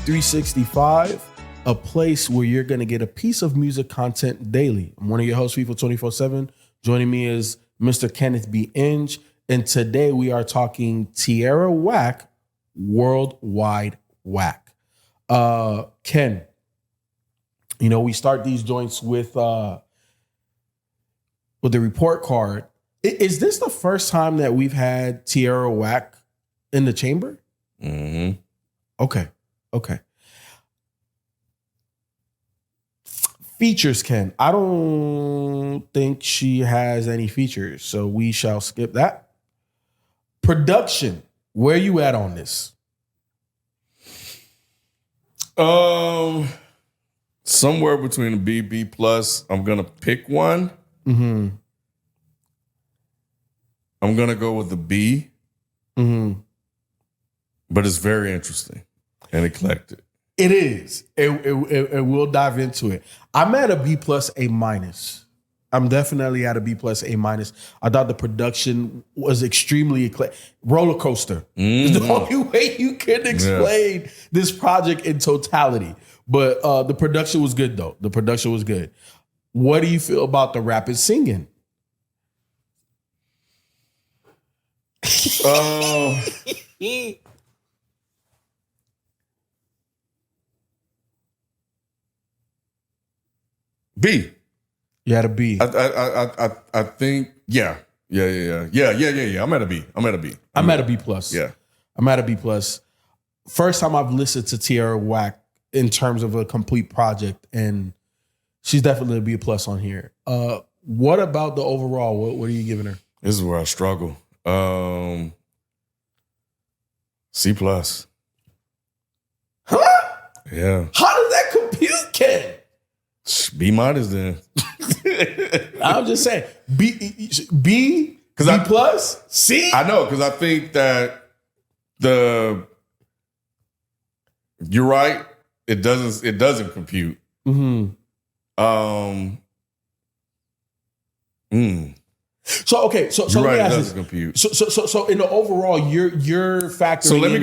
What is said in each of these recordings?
365, a place where you're going to get a piece of music content daily. I'm one of your hosts, FIFA 24/7. Joining me is Mr. Kenneth B. Inge. And today we are talking Tierra Wack, Worldwide Wack. Ken, you know, we start these joints with the report card. Is this the first time that we've had Tierra Wack in the chamber? Mm-hmm. Okay. Features, Ken. I don't think she has any features, so we shall skip that. Production. Where you at on this? Somewhere between a B plus. I'm gonna pick one. Mm-hmm. I'm gonna go with the B. Mm-hmm. But it's very interesting and eclectic. It is. And we'll dive into it. I'm at a B plus, A minus. I'm definitely at a B plus, A minus. I thought the production was extremely eclectic. Roller coaster. Mm-hmm. It's the only way you can explain this project in totality. But the production was good, though. The production was good. What do you feel about the rapid singing? B. You had a B. I think, yeah. I'm at a B. I'm at a B plus. Yeah. I'm at a B plus. First time I've listened to Tierra Wack in terms of a complete project, and she's definitely a B plus on here. What about the overall? What are you giving her? This is where I struggle. C plus. Huh? Yeah. How does that compute, Ken? B minus then. I'm just saying B plus, C. I know, because I think that you're right. It doesn't compute. Mm-hmm. So let me ask this. Compute. So in the overall, you're factoring. So let me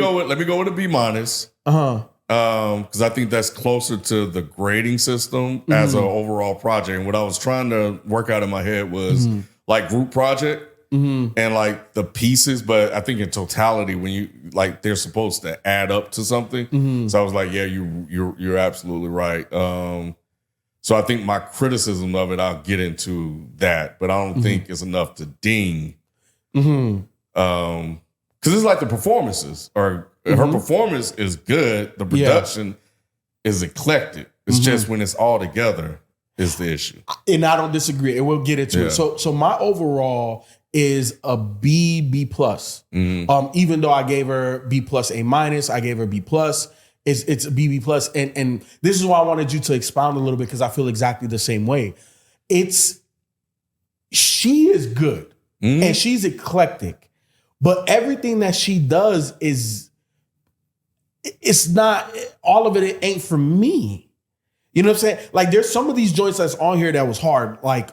go with a B minus. Because I think that's closer to the grading system as an overall project. And what I was trying to work out in my head was like group project and like the pieces, but I think in totality, when you like they're supposed to add up to something. So I was like, yeah, you're absolutely right. So I think my criticism of it, I'll get into that, but I don't think it's enough to ding. Because it's like the performances are. Her performance is good. The production is eclectic. It's just when it's all together is the issue. And I don't disagree. And we'll get into it. So my overall is a B plus. Even though I gave her B plus, A minus, I gave her B plus. It's a B plus. And this is why I wanted you to expound a little bit, because I feel exactly the same way. She is good and she's eclectic, but everything that she does it's not all of it. It ain't for me. You know what I'm saying? Like there's some of these joints that's on here that was hard. Like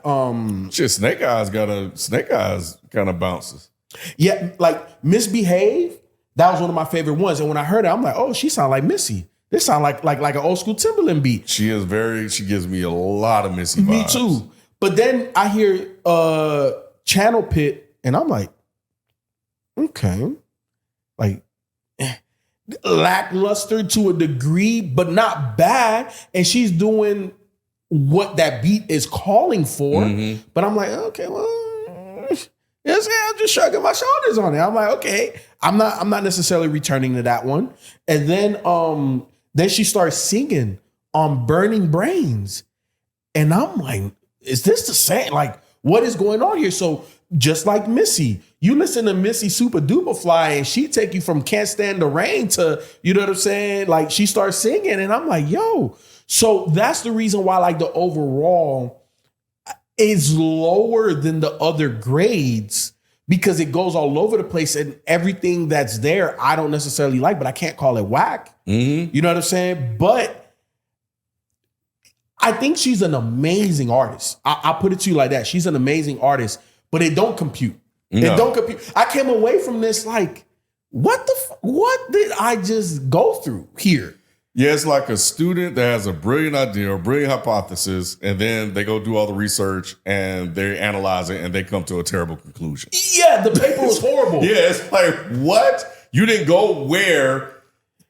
Snake Eyes kind of bounces. Yeah, like Misbehave. That was one of my favorite ones. And when I heard it, I'm like, oh, she sound like Missy. This sound like an old school Timberland beat. She gives me a lot of Missy vibes. Me too. But then I hear Channel Pit and I'm like, okay. Like lackluster to a degree, but not bad. And she's doing what that beat is calling for. But I'm like, okay, well, I'm just shrugging my shoulders on it. I'm like, okay, I'm not necessarily returning to that one. And then she starts singing on Burning Brains. And I'm like, is this the same? Like, what is going on here? So just like Missy, you listen to Missy Super Duper Fly and she take you from Can't Stand the Rain to, you know what I'm saying? Like she starts singing and I'm like, yo. So that's the reason why like the overall is lower than the other grades, because it goes all over the place and everything that's there I don't necessarily like, but I can't call it whack. You know what I'm saying? But I think she's an amazing artist. I'll put it to you like that. She's an amazing artist, but it don't compute. No. It don't compute. I came away from this like, what did I just go through here? Yeah, it's like a student that has a brilliant idea or brilliant hypothesis, and then they go do all the research and they analyze it and they come to a terrible conclusion. Yeah, the paper was horrible. Yeah, it's like, what? You didn't go where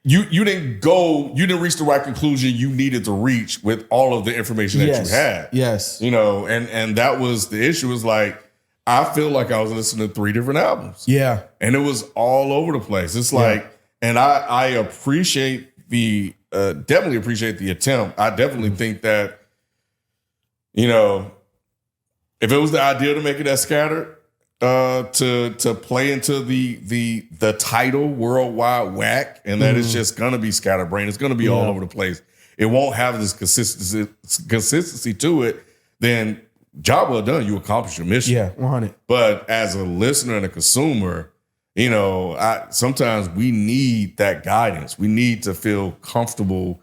you didn't reach the right conclusion you needed to reach with all of the information that you had. Yes. You know, and that was the issue. Was like, I feel like I was listening to 3 different albums. Yeah. And it was all over the place. It's like, and I appreciate definitely appreciate the attempt. I definitely think that, you know, if it was the idea to make it as scattered, to play into the title Worldwide Wack, and that it's just gonna be scatterbrained. It's gonna be all over the place. It won't have this consistency to it. Then job well done. You accomplished your mission. Yeah, 100. But as a listener and a consumer, you know, sometimes we need that guidance. We need to feel comfortable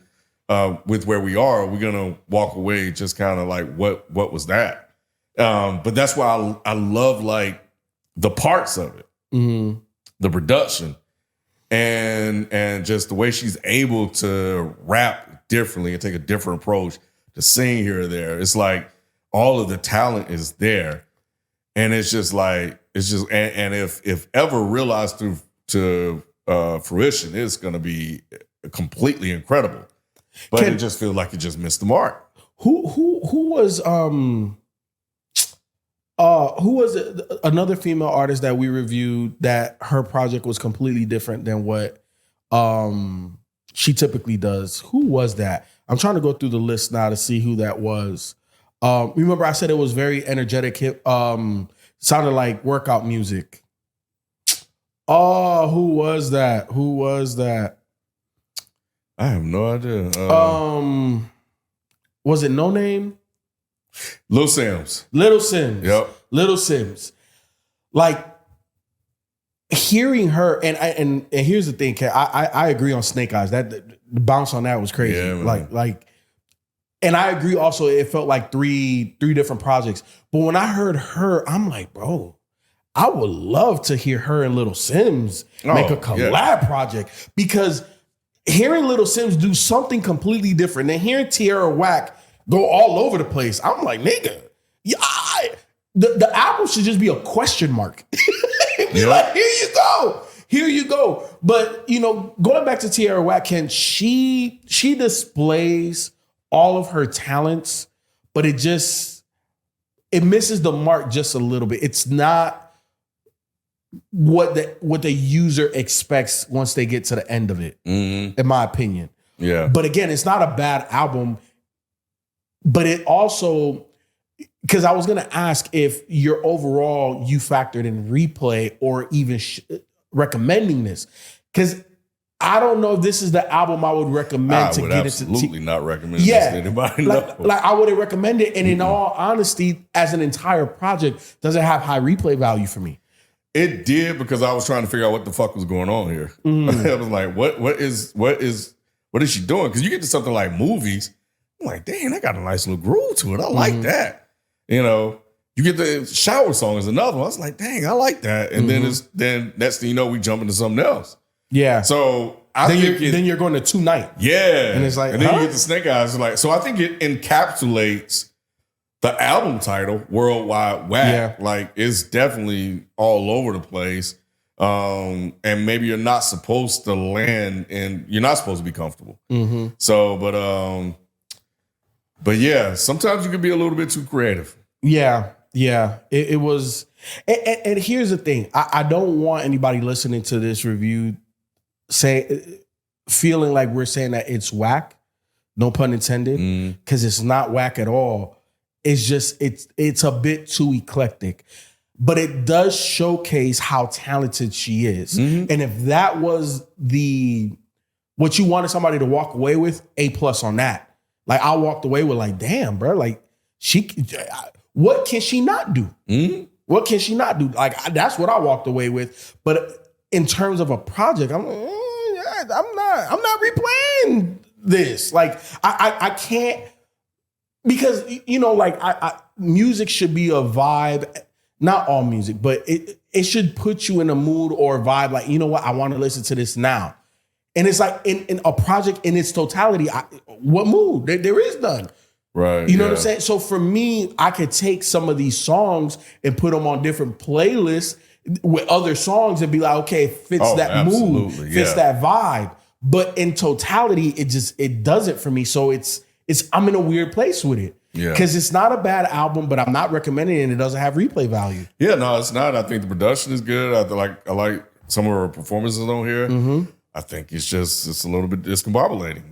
with where we are. We're gonna walk away just kind of like, what was that? But that's why I love like the parts of it, the production, and just the way she's able to rap differently and take a different approach to sing here or there. It's like all of the talent is there, and it's just like and if ever realized to fruition, it's going to be completely incredible. But it just feels like it just missed the mark. Who was another female artist that we reviewed that her project was completely different than what she typically does? Who was that? I'm trying to go through the list now to see who that was. Remember I said it was very energetic, sounded like workout music. Oh, who was that? I have no idea. Was it No Name? Little Sims. Yep. Little Sims. Like hearing her, and here's the thing, Kat, I agree on Snake Eyes. That the bounce on that was crazy. Yeah, like, and I agree also. It felt like three different projects. But when I heard her, I'm like, bro, I would love to hear her and Little Sims make a collab project, because hearing Little Sims do something completely different than hearing Tierra Wack go all over the place. I'm like, nigga, the album should just be a question mark. Like, here you go. But, you know, going back to Tierra Wack, she displays all of her talents, but it misses the mark just a little bit. It's not what the user expects once they get to the end of it, in my opinion. Yeah. But again, it's not a bad album. But it also, because I was going to ask if you factored in replay or even recommending this. Because I don't know if this is the album I would recommend to get into. Absolutely not recommend this to anybody. Like I wouldn't recommend it. And in all honesty, as an entire project, does it have high replay value for me? It did, because I was trying to figure out what the fuck was going on here. I was like, what is she doing? Because you get to something like Movies, I'm like, dang, that got a nice little groove to it. I like that. You know, you get the Shower Song is another one. I was like, dang, I like that. And then next thing you know, we jump into something else. Yeah. So then you're going to Tonight. Yeah. And it's like, and then you get the Snake Eyes. Like, so I think it encapsulates the album title, Worldwide Wack. Yeah. Like, it's definitely all over the place. And maybe you're not supposed to land and you're not supposed to be comfortable. So, but yeah, sometimes you can be a little bit too creative. Yeah. It was, and here's the thing. I don't want anybody listening to this review feeling like we're saying that it's whack, no pun intended, because it's not whack at all. It's just, it's a bit too eclectic. But it does showcase how talented she is. And if that was what you wanted somebody to walk away with, A+ on that. Like, I walked away with like, damn, bro, like what can she not do? What can she not do? Like, that's what I walked away with. But in terms of a project, I'm like, I'm not replaying this. Like, I can't, because, you know, like music should be a vibe. Not all music, but it should put you in a mood or a vibe. Like, you know what? I want to listen to this now. And it's like in a project in its totality, what mood? There is none. Right. You know what I'm saying? So for me, I could take some of these songs and put them on different playlists with other songs and be like, okay, it fits that mood, fits that vibe. But in totality, it does it for me. So it's I'm in a weird place with it. Yeah. Because it's not a bad album, but I'm not recommending it and it doesn't have replay value. Yeah, no, it's not. I think the production is good. I like some of her performances on here. Mm-hmm. I think it's a little bit discombobulating.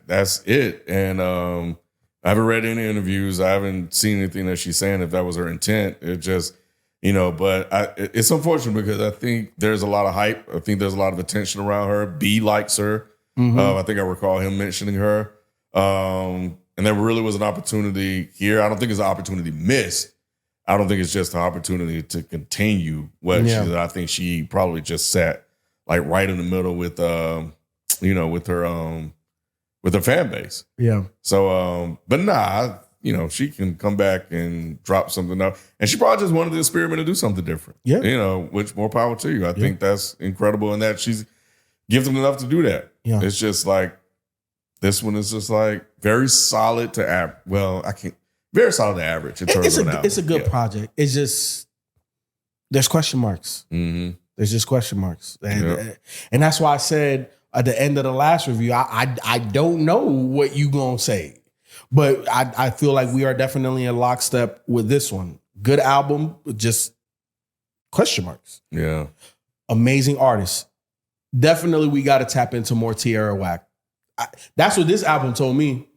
That's it. And I haven't read any interviews. I haven't seen anything that she's saying if that was her intent. It just, but it's unfortunate because I think there's a lot of hype. I think there's a lot of attention around her. B likes her. Mm-hmm. I think I recall him mentioning her. And there really was an opportunity here. I don't think it's an opportunity missed. I don't think it's just an opportunity to continue what I think she probably just sat like right in the middle with, with her fan base. Yeah. So, but nah, she can come back and drop something up. And she probably just wanted to experiment and do something different. Yeah. Which more power to you. I think that's incredible and that she's gifted enough to do that. Yeah. It's just like, this one is just like very solid to average. Well, very solid to average in terms of an album. It's a good project. It's just, there's question marks. Mm-hmm. There's just question marks. And that's why I said at the end of the last review, I don't know what you gonna say. But I feel like we are definitely in lockstep with this one. Good album, just question marks. Yeah. Amazing artist. Definitely we got to tap into more Tierra Wack. That's what this album told me.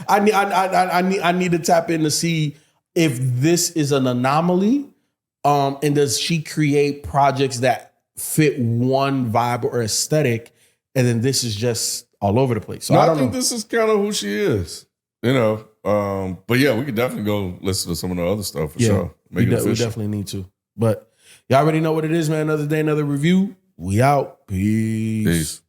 I need to tap in to see if this is an anomaly. And does she create projects that fit one vibe or aesthetic? And then this is just all over the place. So I think this is kind of who she is, But yeah, we could definitely go listen to some of the other stuff for sure. We definitely need to. But y'all already know what it is, man. Another day, another review. We out. Peace.